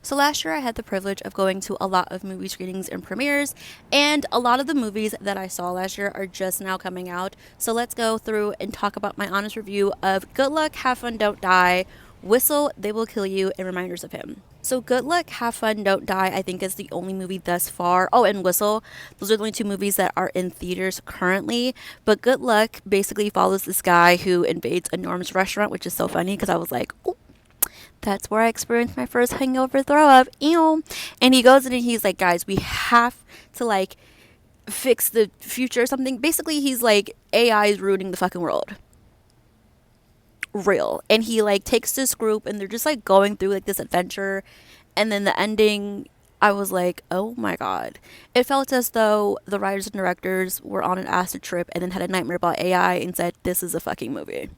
So last year I had the privilege of going to a lot of movie screenings and premieres, and a lot of the movies that I saw last year are just now coming out. So let's go through and talk about my honest review of Good Luck, Have Fun, Don't Die, Whistle, They Will Kill You, and Reminders of Him. So Good Luck, Have Fun, Don't Die, I think is the only movie thus far. Oh, and Whistle. Those are the only two movies that are in theaters currently. But Good Luck basically follows this guy who invades a Norm's restaurant, which is so funny because I was like, oh, that's where I experienced my first hangover throw up. Ew. And he goes in and he's like, guys, we have to like fix the future or something. Basically, he's like, AI is ruining the fucking world. Real. And he like takes this group and they're just like going through like this adventure. And then the ending, I was like, oh my God. It felt as though the writers and directors were on an acid trip and then had a nightmare about AI and said, this is a fucking movie.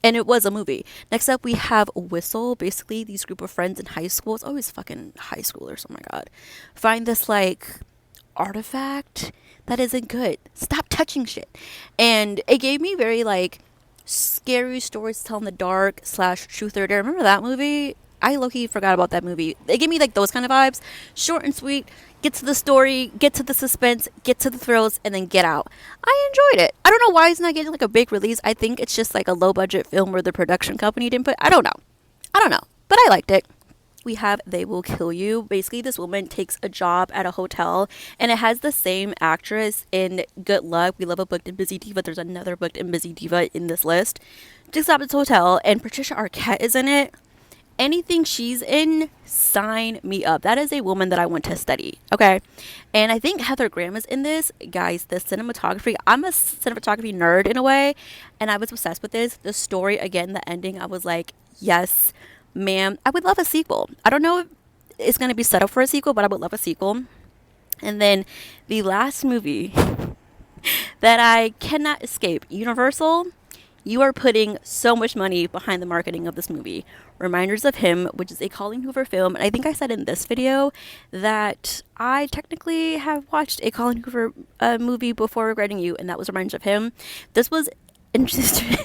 And it was a movie. Next up, we have Whistle. Basically, these group of friends in high school. It's always fucking high schoolers. Oh my God. Find this like artifact that isn't good. Stop touching shit. And it gave me very like scary stories to tell in the dark / truth or dare. Remember that movie? I low-key forgot about that movie. It gave me like those kind of vibes. Short and sweet. Get to the story, get to the suspense, get to the thrills, and then get out. I enjoyed it. I don't know why it's not getting like a big release. I think it's just like a low-budget film where the production company didn't put. I don't know. But I liked it. We have They Will Kill You. Basically, this woman takes a job at a hotel, and it has the same actress in Good Luck. We love a booked and busy diva. There's another booked and busy diva in this list. Just stopped at this hotel, and Patricia Arquette is in it. Anything she's in, sign me up. That is a woman that I want to study. Okay. And I think Heather Graham is in this. Guys, the cinematography, I'm a cinematography nerd in a way, and I was obsessed with this. The story, again, the ending, I was like, yes, ma'am. I would love a sequel. I don't know if it's going to be set up for a sequel, but I would love a sequel. And then the last movie that I cannot escape, Universal. You are putting so much money behind the marketing of this movie. Reminders of Him, which is a Colleen Hoover film. And I think I said in this video that I technically have watched a Colleen Hoover movie before Regretting You, and that was Reminders of Him. This was interesting.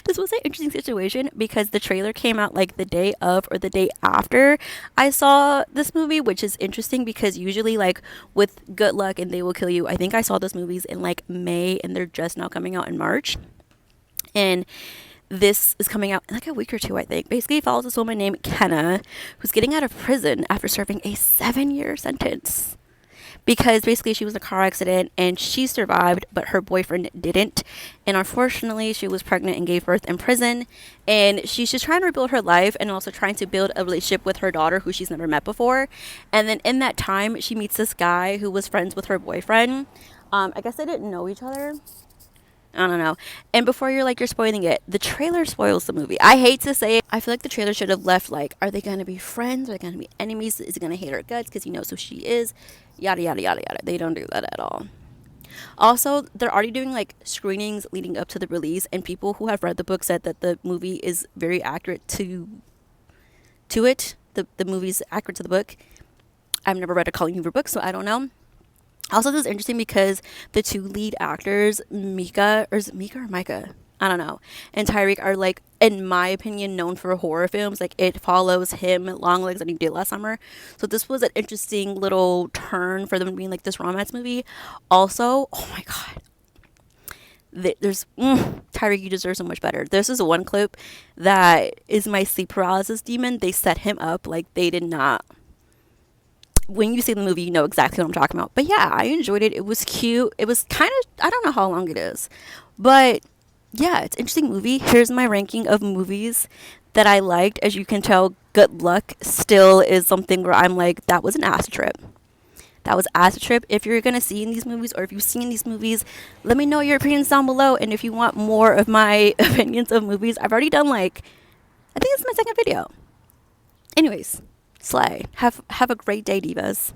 This was an interesting situation because the trailer came out like the day of or the day after I saw this movie, which is interesting because usually like with Good Luck and They Will Kill You, I think I saw those movies in like May and they're just now coming out in March. And this is coming out in like a week or two, I think. Basically, it follows this woman named Kenna who's getting out of prison after serving a 7-year sentence. Because basically she was in a car accident and she survived, but her boyfriend didn't. And unfortunately, she was pregnant and gave birth in prison. And she's just trying to rebuild her life and also trying to build a relationship with her daughter who she's never met before. And then in that time, she meets this guy who was friends with her boyfriend. I guess they didn't know each other. I don't know. And before you're spoiling it, the trailer spoils the movie. I hate to say it. I feel like the trailer should have left are they going to be friends? Are they going to be enemies? Is he going to hate her guts because he knows who she is? Yada, yada, yada, yada. They don't do that at all. Also, they're already doing screenings leading up to the release, and people who have read the book said that the movie is very accurate to it. The movie's accurate to the book. I've never read a Colleen Hoover book, so I don't know. Also, this is interesting because the two lead actors, Mika or Micah? I don't know. And Tyreek are in my opinion, known for horror films. It Follows, him, Longlegs, that he did last summer. So this was an interesting little turn for them being this romance movie. Also, oh my God. There's Tyreek, you deserve so much better. This is one clip that is my sleep paralysis demon. They set him up they did not. When you see the movie, you know exactly what I'm talking about. But yeah, I enjoyed it. It was cute. It was kind of, I don't know how long it is. But yeah, it's an interesting movie. Here's my ranking of movies that I liked. As you can tell, Good Luck still is something where I'm that was an acid trip. That was acid trip. If you're going to see in these movies or if you've seen these movies, let me know your opinions down below. And if you want more of my opinions of movies, I've already done I think it's my second video. Anyways. Slay. Have a great day, divas.